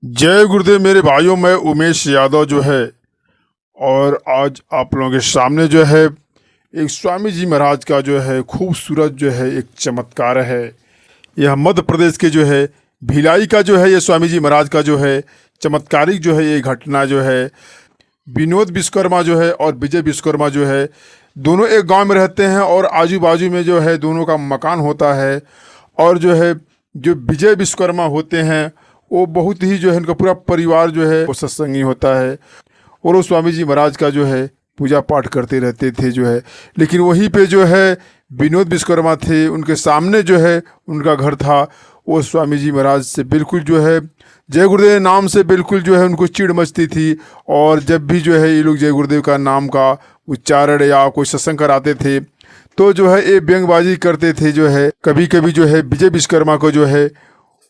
जय गुरुदेव मेरे भाइयों। मैं उमेश यादव जो है और आज आप लोगों के सामने जो है एक स्वामी जी महाराज का जो है खूबसूरत जो है एक चमत्कार है। यह मध्य प्रदेश के जो है भिलाई का जो है ये स्वामी जी महाराज का जो है चमत्कारिक जो है ये घटना जो है विनोद विश्वकर्मा जो है और विजय विश्वकर्मा जो है दोनों एक गांव में रहते हैं और आजू बाजू में जो है दोनों का मकान होता है। और जो है जो विजय विश्वकर्मा होते हैं वो बहुत ही जो है उनका पूरा परिवार जो है वो सत्संगी होता है और वो स्वामी जी महाराज का जो है पूजा पाठ करते रहते थे जो है। लेकिन वहीं पे जो है विनोद विश्वकर्मा थे, उनके सामने जो है उनका घर था। वो स्वामी जी महाराज से बिल्कुल जो है जय गुरुदेव नाम से बिल्कुल जो है उनको चिढ़ मचती थी। और जब भी जो है ये लोग जय गुरुदेव का नाम का उच्चारण या कोई सत्संग कराते थे तो जो है ये व्यंगबाजी करते थे। जो है कभी कभी जो है विजय विश्वकर्मा को जो है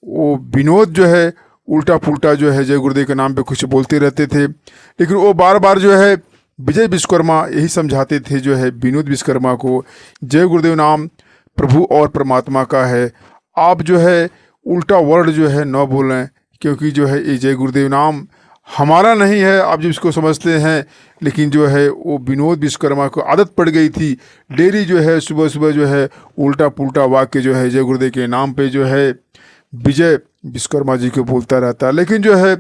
वो विनोद जो है उल्टा पुल्टा जो है जय गुरुदेव के नाम पे कुछ बोलते रहते थे। लेकिन वो बार बार जो है विजय विश्वकर्मा यही समझाते थे जो है विनोद विश्वकर्मा को, जय गुरुदेव नाम प्रभु और परमात्मा का है, आप जो है उल्टा वर्ड जो है न बोलें, क्योंकि जो है ये जय गुरुदेव नाम हमारा नहीं है, आप जो इसको समझते हैं। लेकिन जो है वो विनोद विश्वकर्मा को आदत पड़ गई थी डेली जो है सुबह सुबह जो है उल्टा पुल्टा वाक्य जो है जय गुरुदेव के नाम पे जो है विजय विश्वकर्मा जी को बोलता रहता। लेकिन जो है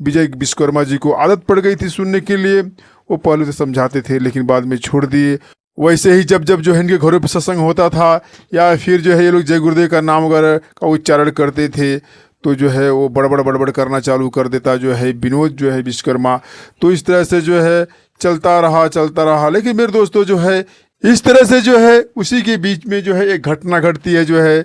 विजय विश्वकर्मा जी को आदत पड़ गई थी सुनने के लिए। वो पहले तो समझाते थे लेकिन बाद में छोड़ दिए। वैसे ही जब जब जो है इनके घरों पर सत्संग होता था या फिर जो है ये लोग जय गुरुदेव का नाम वगैरह का उच्चारण करते थे तो जो है वो बड़बड़ करना चालू कर देता जो है विनोद जो है विश्वकर्मा। तो इस तरह से जो है चलता रहा। लेकिन मेरे दोस्तों जो है इस तरह से जो है उसी के बीच में जो है एक घटना घटती है। जो है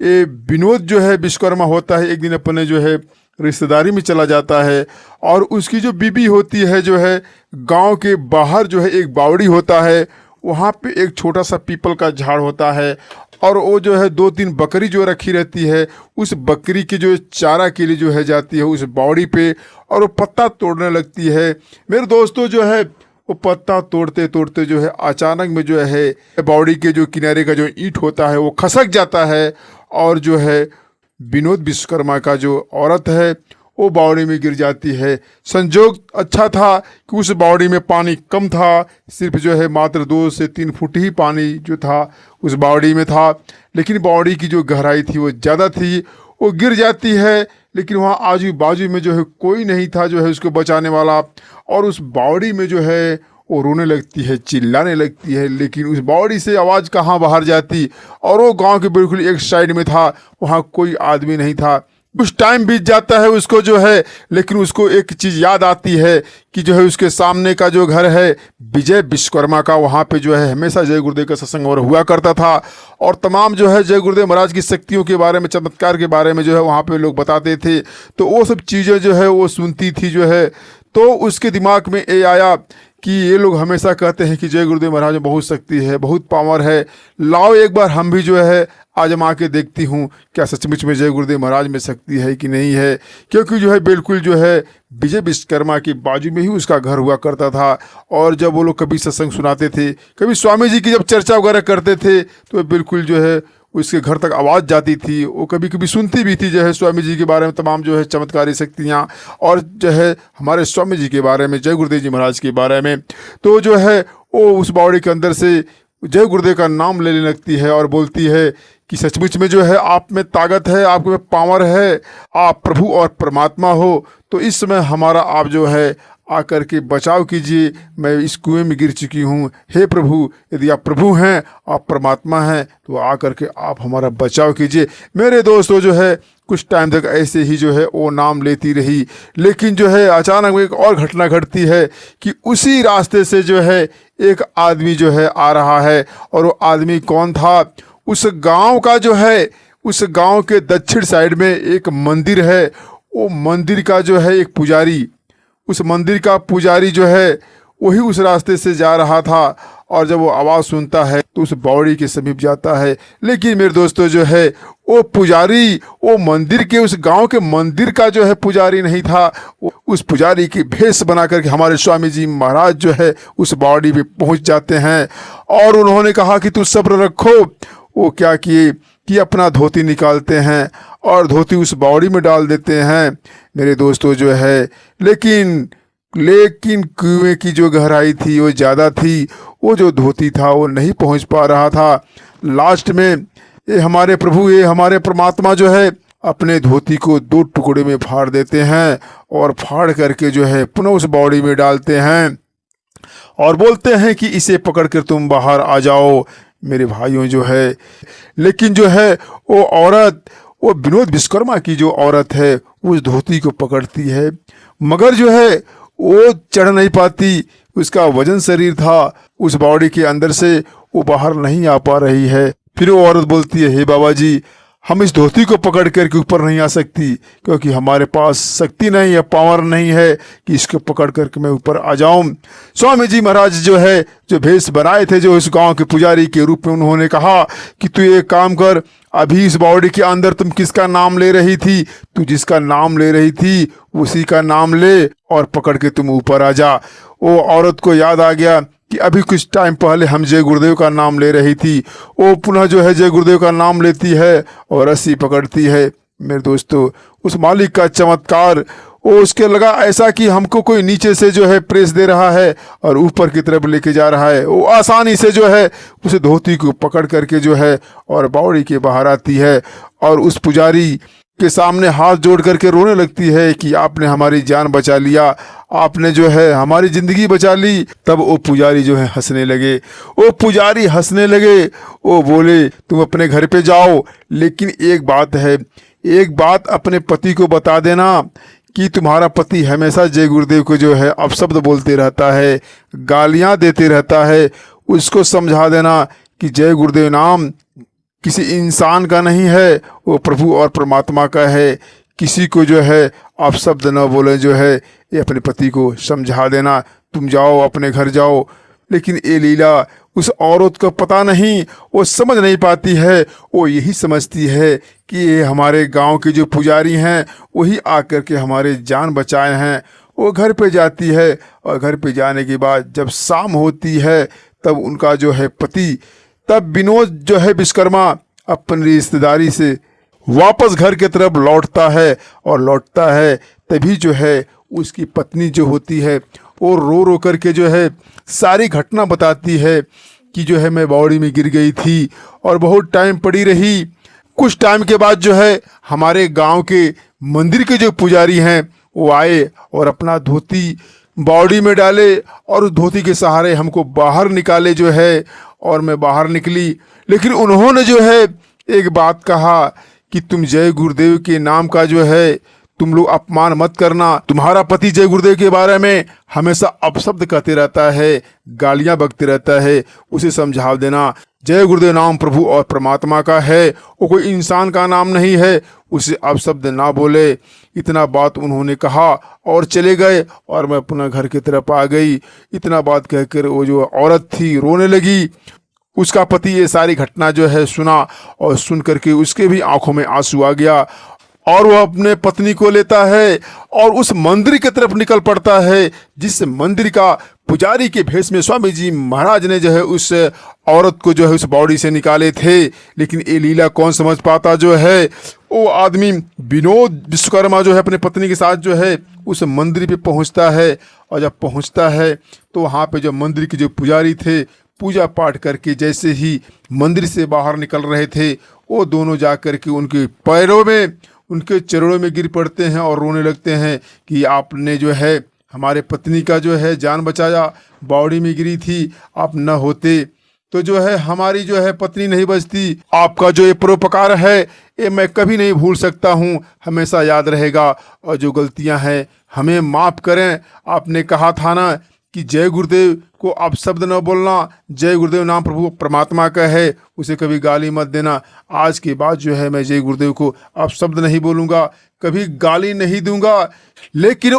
ये विनोद जो है विश्वकर्मा होता है एक दिन अपने जो है रिश्तेदारी में चला जाता है और उसकी जो बीबी होती है जो है गांव के बाहर जो है एक बावड़ी होता है, वहाँ पे एक छोटा सा पीपल का झाड़ होता है और वो जो है 2-3 बकरी जो रखी रहती है उस बकरी के जो चारा के लिए जो है जाती है उस बावड़ी पे और वो पत्ता तोड़ने लगती है। मेरे दोस्तों जो है वो पत्ता तोड़ते तोड़ते जो है अचानक में जो है बावड़ी के जो किनारे का जो ईंट होता है वो खसक जाता है और जो है विनोद विश्वकर्मा का जो औरत है वो बावड़ी में गिर जाती है। संजोग अच्छा था कि उस बावड़ी में पानी कम था, सिर्फ जो है मात्र 2 से 3 फुट ही पानी जो था उस बावड़ी में था। लेकिन बावड़ी की जो गहराई थी वो ज़्यादा थी, वो गिर जाती है। लेकिन वहाँ आजू बाजू में जो है कोई नहीं था जो है उसको बचाने वाला और उस बावड़ी में जो है वो रोने लगती है, चिल्लाने लगती है। लेकिन उस बावड़ी से आवाज़ कहाँ बाहर जाती और वो गांव के बिल्कुल एक साइड में था, वहाँ कोई आदमी नहीं था। कुछ टाइम बीत जाता है उसको जो है, लेकिन उसको एक चीज़ याद आती है कि जो है उसके सामने का जो घर है विजय विश्वकर्मा का, वहाँ पे जो है हमेशा जय गुरुदेव का सत्संग और हुआ करता था और तमाम जो है जय गुरुदेव महाराज की शक्तियों के बारे में, चमत्कार के बारे में जो है वहाँ पे लोग बताते थे। तो वो सब चीज़ें जो है वो सुनती थी जो है। तो उसके दिमाग में ये आया कि ये लोग हमेशा कहते हैं कि जय गुरुदेव महाराज में बहुत शक्ति है, बहुत पावर है, लाओ एक बार हम भी जो है आजमा के देखती हूँ क्या सचमुच में जय गुरुदेव महाराज में शक्ति है कि नहीं है। क्योंकि जो है बिल्कुल जो है विजय विश्वकर्मा के बाजू में ही उसका घर हुआ करता था और जब वो लोग कभी सत्संग सुनाते थे, कभी स्वामी जी की जब चर्चा वगैरह करते थे तो बिल्कुल जो है उसके घर तक आवाज़ जाती थी। वो कभी कभी सुनती भी थी जो है स्वामी जी के बारे में तमाम जो है चमत्कारी शक्तियाँ और जो है हमारे स्वामी जी के बारे में, जय गुरुदेव जी महाराज के बारे में। तो जो है वो उस बावड़ी के अंदर से जय गुरुदेव का नाम लेने लगती है और बोलती है कि सचमुच में जो है आप में ताकत है, आप में पावर है, आप प्रभु और परमात्मा हो। तो इस समय हमारा आप जो है आकर के बचाव कीजिए, मैं इस कुएं में गिर चुकी हूँ। हे प्रभु, यदि आप प्रभु हैं, आप परमात्मा हैं, तो आकर के आप हमारा बचाव कीजिए। मेरे दोस्तों जो है कुछ टाइम तक ऐसे ही जो है वो नाम लेती रही। लेकिन जो है अचानक एक और घटना घटती है कि उसी रास्ते से जो है एक आदमी जो है आ रहा है। और वो आदमी कौन था? उस गांव का जो है, उस गांव के दक्षिण साइड में एक मंदिर है। वो मंदिर का जो है एक पुजारी, उस मंदिर का पुजारी जो है वही उस रास्ते से जा रहा था और जब वो आवाज़ सुनता है तो उस बावड़ी के समीप जाता है। लेकिन मेरे दोस्तों जो है वो पुजारी वो मंदिर के, उस गांव के मंदिर का जो है पुजारी नहीं था। उस पुजारी की भेष बना करके हमारे स्वामी जी महाराज जो है उस बावड़ी पे पहुंच जाते हैं और उन्होंने कहा कि तू सब्र रखो। वो क्या किए कि अपना धोती निकालते हैं और धोती उस बावड़ी में डाल देते हैं मेरे दोस्तों जो है। लेकिन लेकिन कुएं की जो गहराई थी वो ज़्यादा थी, वो जो धोती था वो नहीं पहुंच पा रहा था। लास्ट में ये हमारे प्रभु, ये हमारे परमात्मा जो है अपने धोती को 2 टुकड़े में फाड़ देते हैं और फाड़ करके जो है पुनः उस बावड़ी में डालते हैं और बोलते हैं कि इसे पकड़ कर तुम बाहर आ जाओ मेरे भाइयों जो है। लेकिन जो है वो औरत, वो विनोद विश्वकर्मा की जो औरत है उस धोती को पकड़ती है, मगर जो है वो चढ़ नहीं पाती। उसका वजन शरीर था, उस बावड़ी के अंदर से वो बाहर नहीं आ पा रही है। फिर वो औरत बोलती है, हे बाबा जी, हम इस धोती को पकड़ करके ऊपर नहीं आ सकती, क्योंकि हमारे पास शक्ति नहीं है, पावर नहीं है कि इसको पकड़ करके मैं ऊपर आ जाऊं। स्वामी जी महाराज जो है, जो भेष बनाए थे, जो इस गांव के पुजारी के रूप में, उन्होंने कहा कि तू एक काम कर, अभी इस बावड़ी के अंदर तुम किसका नाम ले रही थी? तू जिसका नाम ले रही थी उसी का नाम ले और पकड़ के तुम ऊपर आ जा। वो औरत को याद आ गया कि अभी कुछ टाइम पहले हम जय गुरुदेव का नाम ले रही थी। वो पुनः जो है जय गुरुदेव का नाम लेती है और रस्सी पकड़ती है। मेरे दोस्तों, उस मालिक का चमत्कार, वो उसके लगा ऐसा कि हमको कोई नीचे से जो है प्रेस दे रहा है और ऊपर की तरफ लेके जा रहा है। वो आसानी से जो है उस धोती को पकड़ करके जो है और बावड़ी के बाहर आती है और उस पुजारी के सामने हाथ जोड़ करके रोने लगती है कि आपने हमारी जान बचा लिया, आपने जो है हमारी ज़िंदगी बचा ली। तब वो पुजारी जो है हंसने लगे, वो पुजारी हंसने लगे। वो बोले, तुम अपने घर पे जाओ, लेकिन एक बात है, एक बात अपने पति को बता देना कि तुम्हारा पति हमेशा जय गुरुदेव को जो है अपशब्द बोलते रहता है, गालियाँ देते रहता है। उसको समझा देना कि जय गुरुदेव नाम किसी इंसान का नहीं है, वो प्रभु और परमात्मा का है। किसी को जो है आप शब्द न बोले, जो है ये अपने पति को समझा देना। तुम जाओ, अपने घर जाओ। लेकिन ये लीला उस औरत को पता नहीं, वो समझ नहीं पाती है। वो यही समझती है कि ये हमारे गांव के जो पुजारी हैं वही आकर के हमारे जान बचाए हैं। वो घर पे जाती है और घर पे जाने के बाद जब शाम होती है तब उनका जो है पति, तब विनोद जो है विश्वकर्मा अपनी रिश्तेदारी से वापस घर की तरफ लौटता है और लौटता है तभी जो है उसकी पत्नी जो होती है वो रो रो करके जो है सारी घटना बताती है कि जो है मैं बावड़ी में गिर गई थी और बहुत टाइम पड़ी रही। कुछ टाइम के बाद जो है हमारे गांव के मंदिर के जो पुजारी हैं वो आए और अपना धोती बावड़ी में डाले और उस धोती के सहारे हमको बाहर निकाले जो है, और मैं बाहर निकली। लेकिन उन्होंने जो है एक बात कहा कि तुम जय गुरुदेव के नाम का जो है तुम लोग अपमान मत करना। तुम्हारा पति जय गुरुदेव के बारे में हमेशा अपशब्द कहते रहता है, गालियां बकते रहता है। उसे समझा देना जय गुरुदेव नाम प्रभु और परमात्मा का है, वो कोई इंसान का नाम नहीं है, उसे अपशब्द ना बोले। इतना बात उन्होंने कहा और चले गए और मैं अपना घर की तरफ आ गई। इतना बात कहकर वो जो औरत थी रोने लगी। उसका पति ये सारी घटना जो है सुना और सुन करके उसके भी आंखों में आंसू आ गया और वह अपने पत्नी को लेता है और उस मंदिर की तरफ निकल पड़ता है जिस मंदिर का पुजारी के भेष में स्वामी जी महाराज ने जो है उस औरत को जो है उस बावड़ी से निकाले थे। लेकिन ये लीला कौन समझ पाता जो है, वो आदमी विनोद विश्वकर्मा जो है अपने पत्नी के साथ जो है उस मंदिर पे पहुंचता है। और जब पहुंचता है तो वहाँ पे जो मंदिर के जो पुजारी थे पूजा पाठ करके जैसे ही मंदिर से बाहर निकल रहे थे, वो दोनों जा कर के उनके पैरों में, उनके चरणों में गिर पड़ते हैं और रोने लगते हैं कि आपने जो है हमारे पत्नी का जो है जान बचाया, बावड़ी में गिरी थी, आप न होते तो जो है हमारी जो है पत्नी नहीं बचती। आपका जो ये परोपकार है ये मैं कभी नहीं भूल सकता हूँ, हमेशा याद रहेगा। और जो गलतियाँ हैं हमें माफ़ करें। आपने कहा था ना कि जय गुरुदेव को आप शब्द न बोलना, जय गुरुदेव नाम प्रभु परमात्मा का है, उसे कभी गाली मत देना। आज के बाद जो है मैं जय गुरुदेव को आप शब्द नहीं बोलूँगा, कभी गाली नहीं दूंगा। लेकिन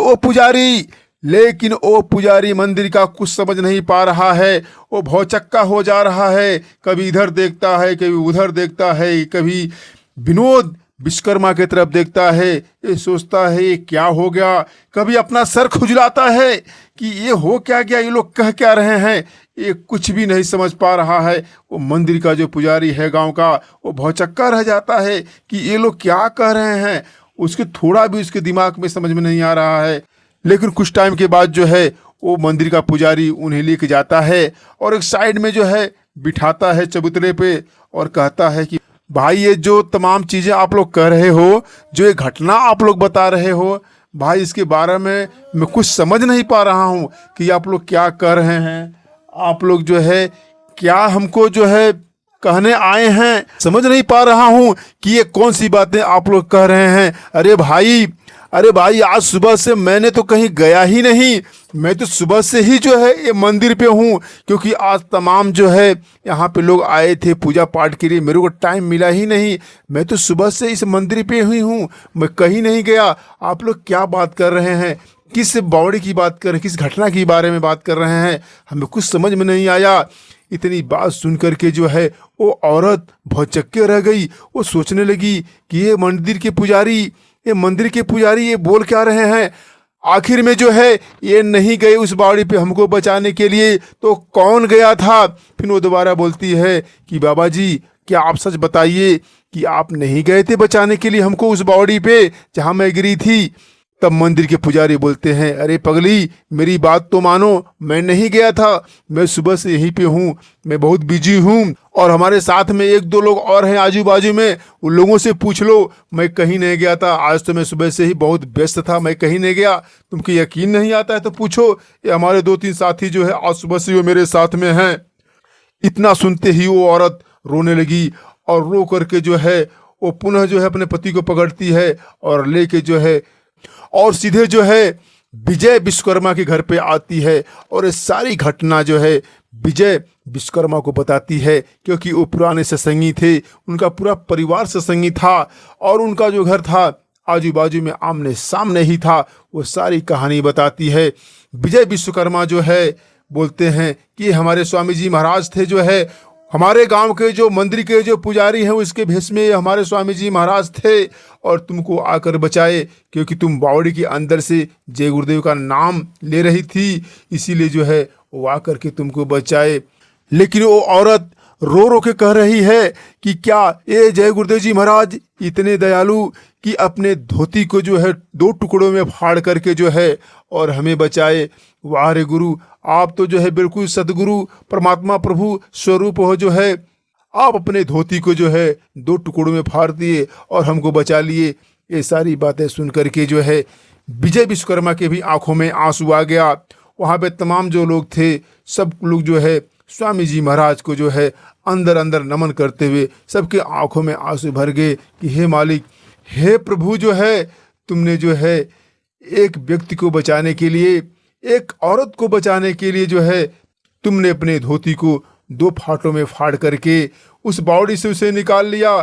वो पुजारी मंदिर का कुछ समझ नहीं पा रहा है, वो भौचक्का हो जा रहा है। कभी इधर देखता है, कभी उधर देखता है, कभी विनोद विश्वकर्मा की तरफ देखता है, ये सोचता है ये क्या हो गया, कभी अपना सर खुजलाता है कि ये हो क्या गया, ये लोग कह क्या रहे हैं, ये कुछ भी नहीं समझ पा रहा है। वो मंदिर का जो पुजारी है गांव का, वो भौचक्का रह जाता है कि ये लोग क्या कह रहे हैं। उसके थोड़ा भी उसके दिमाग में समझ में नहीं आ रहा है। लेकिन कुछ टाइम के बाद जो है वो मंदिर का पुजारी उन्हें लेके जाता है और एक साइड में जो है बिठाता है चबूतरे पे और कहता है कि भाई ये जो तमाम चीज़ें आप लोग कह रहे हो, जो ये घटना आप लोग बता रहे हो, भाई इसके बारे में मैं कुछ समझ नहीं पा रहा हूँ कि आप लोग क्या कर रहे हैं। आप लोग जो है क्या हमको जो है कहने आए हैं, समझ नहीं पा रहा हूँ कि ये कौन सी बातें आप लोग कह रहे हैं। अरे भाई आज सुबह से मैंने तो कहीं गया ही नहीं। मैं तो सुबह से ही जो है ये मंदिर पे हूँ, क्योंकि आज तमाम जो है यहाँ पे लोग आए थे पूजा पाठ के लिए, मेरे को टाइम मिला ही नहीं। मैं तो सुबह से इस मंदिर पे हुई हूँ, मैं कहीं नहीं गया। आप लोग क्या बात कर रहे हैं, किस बावड़ी की बात कर रहे हैं, किस घटना के बारे में बात कर रहे हैं, हमें कुछ समझ में नहीं आया। इतनी बात सुन करके जो है वो औरत भौचक्के रह गई। वो सोचने लगी कि ये मंदिर के पुजारी ये बोल क्या रहे हैं। आखिर में जो है ये नहीं गए उस बावड़ी पे हमको बचाने के लिए, तो कौन गया था। फिर वो दोबारा बोलती है कि बाबा जी क्या आप सच बताइए कि आप नहीं गए थे बचाने के लिए हमको उस बावड़ी पे जहाँ मैं गिरी थी। तब मंदिर के पुजारी बोलते हैं, अरे पगली मेरी बात तो मानो, मैं नहीं गया था, मैं सुबह से यहीं पे हूँ, मैं बहुत बिजी हूँ और हमारे साथ में एक दो लोग और हैं आजू बाजू में, उन लोगों से पूछ लो, मैं कहीं नहीं गया था। आज तो मैं सुबह से ही बहुत व्यस्त था, मैं कहीं नहीं गया। तुमको यकीन नहीं आता है तो पूछो, ये हमारे 2-3 साथी जो है आज सुबह से वो मेरे साथ में हैं। इतना सुनते ही वो औरत रोने लगी और रो करके जो है वो पुनः जो है अपने पति को पकड़ती है और लेके जो है और सीधे जो है विजय विश्वकर्मा के घर पे आती है और ये सारी घटना जो है विजय विश्वकर्मा को बताती है, क्योंकि वो पुराने सत्संगी थे, उनका पूरा परिवार सत्संगी था और उनका जो घर था आजू बाजू में आमने सामने ही था। वो सारी कहानी बताती है। विजय विश्वकर्मा जो है बोलते हैं कि हमारे स्वामी जी महाराज थे, जो है हमारे गांव के जो मंदिर के जो पुजारी हैं उसके भेष में हमारे स्वामी जी महाराज थे और तुमको आकर बचाए, क्योंकि तुम बावड़ी के अंदर से जय गुरुदेव का नाम ले रही थी, इसीलिए जो है वो आकर के तुमको बचाए। लेकिन वो औरत रो रो के कह रही है कि क्या ये जय गुरुदेव जी महाराज इतने दयालु कि अपने धोती को जो है 2 टुकड़ों में फाड़ करके जो है और हमें बचाए। वाह रे गुरु, आप तो जो है बिल्कुल सदगुरु परमात्मा प्रभु स्वरूप हो, जो है आप अपने धोती को जो है 2 टुकड़ों में फाड़ दिए और हमको बचा लिए। ये सारी बातें सुन करके जो है विजय विश्वकर्मा के भी आंखों में आंसू आ गया। वहाँ पे तमाम जो लोग थे सब लोग जो है स्वामी जी महाराज को जो है अंदर अंदर नमन करते हुए सबके आंखों में आंसू भर गए कि हे मालिक, हे प्रभु, जो है तुमने जो है एक व्यक्ति को बचाने के लिए, एक औरत को बचाने के लिए जो है तुमने अपने धोती को 2 फाटों में फाड़ करके उस बावड़ी से उसे निकाल लिया।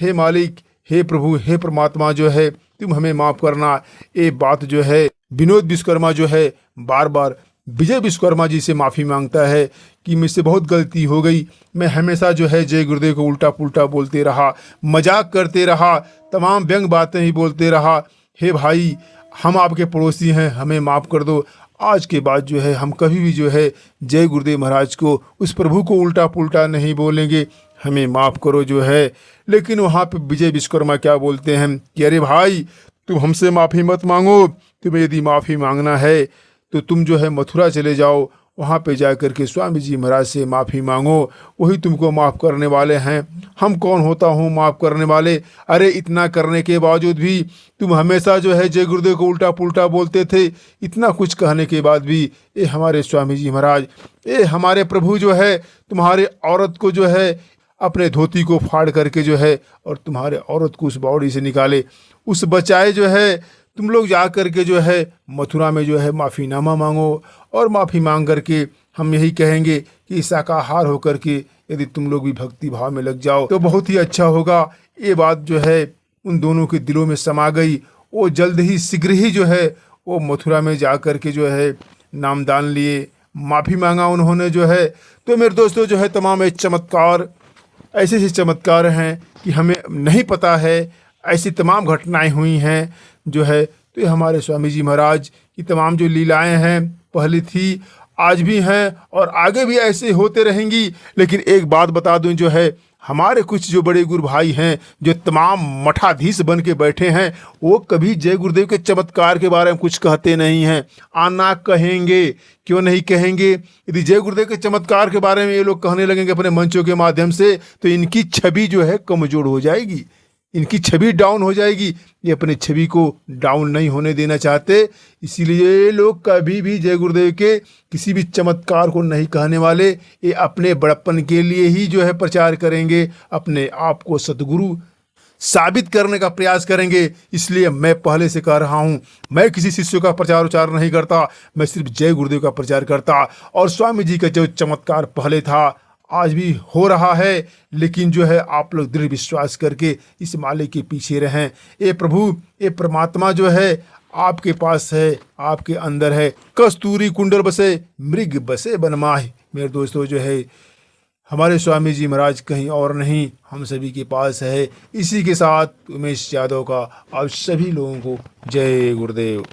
हे मालिक, हे प्रभु, हे परमात्मा, जो है तुम हमें माफ करना। ये बात जो है विनोद विश्वकर्मा जो है बार बार विजय विश्वकर्मा जी से माफ़ी मांगता है कि मुझसे बहुत गलती हो गई, मैं हमेशा जो है जय गुरुदेव को उल्टा पुल्टा बोलते रहा, मजाक करते रहा, तमाम व्यंग बातें ही बोलते रहा। हे भाई, हम आपके पड़ोसी हैं, हमें माफ़ कर दो। आज के बाद जो है हम कभी भी जो है जय गुरुदेव महाराज को, उस प्रभु को उल्टा पुल्टा नहीं बोलेंगे, हमें माफ़ करो जो है। लेकिन वहाँ पे विजय विश्वकर्मा क्या बोलते हैं कि अरे भाई, तुम हमसे माफ़ी मत मांगो, तुम्हें यदि माफ़ी मांगना है तो तुम जो है मथुरा चले जाओ, वहाँ पे जा कर के स्वामी जी महाराज से माफ़ी मांगो, वही तुमको माफ़ करने वाले हैं। हम कौन होता हूँ माफ़ करने वाले। अरे इतना करने के बावजूद भी तुम हमेशा जो है जय गुरुदेव को उल्टा पुल्टा बोलते थे। इतना कुछ कहने के बाद भी ये हमारे स्वामी जी महाराज, ये हमारे प्रभु जो है तुम्हारे औरत को जो है अपने धोती को फाड़ करके जो है और तुम्हारे औरत को उस बावड़ी से निकाले, उस बचाए। जो है तुम लोग जा कर के जो है मथुरा में जो है माफ़ीनामा मांगो और माफ़ी मांग करके हम यही कहेंगे कि शाकाहार होकर के यदि तुम लोग भी भक्ति भाव में लग जाओ तो बहुत ही अच्छा होगा। ये बात जो है उन दोनों के दिलों में समा गई। वो जल्द ही शीघ्र ही जो है वो मथुरा में जा कर के जो है नामदान लिए, माफ़ी मांगा उन्होंने जो है। तो मेरे दोस्तों जो है तमाम चमत्कार ऐसे चमत्कार हैं कि हमें नहीं पता है। ऐसी तमाम घटनाएं हुई हैं जो है। तो ये हमारे स्वामी जी महाराज की तमाम जो लीलाएं हैं, पहले थी, आज भी हैं और आगे भी ऐसे होते रहेंगी। लेकिन एक बात बता दूं, जो है हमारे कुछ जो बड़े गुरु भाई हैं, जो तमाम मठाधीश बन के बैठे हैं, वो कभी जय गुरुदेव के चमत्कार के बारे में कुछ कहते नहीं हैं। आना कहेंगे, क्यों नहीं कहेंगे? यदि जय गुरुदेव के चमत्कार के बारे में ये लोग कहने लगेंगे अपने मंचों के माध्यम से, तो इनकी छवि जो है कमजोर हो जाएगी, इनकी छवि डाउन हो जाएगी। ये अपनी छवि को डाउन नहीं होने देना चाहते, इसीलिए ये लोग कभी भी जय गुरुदेव के किसी भी चमत्कार को नहीं कहने वाले। ये अपने बड़प्पन के लिए ही जो है प्रचार करेंगे, अपने आप को सतगुरु साबित करने का प्रयास करेंगे। इसलिए मैं पहले से कह रहा हूँ, मैं किसी शिष्य का प्रचार उचार नहीं करता, मैं सिर्फ जय गुरुदेव का प्रचार करता। और स्वामी जी का जो चमत्कार पहले था, आज भी हो रहा है, लेकिन जो है आप लोग दृढ़ विश्वास करके इस माले के पीछे रहें। ये प्रभु, ये परमात्मा जो है आपके पास है, आपके अंदर है। कस्तूरी कुंडल बसे, मृग बसे बनमाहि। मेरे दोस्तों, जो है हमारे स्वामी जी महाराज कहीं और नहीं, हम सभी के पास है। इसी के साथ उमेश यादव का आप सभी लोगों को जय गुरुदेव।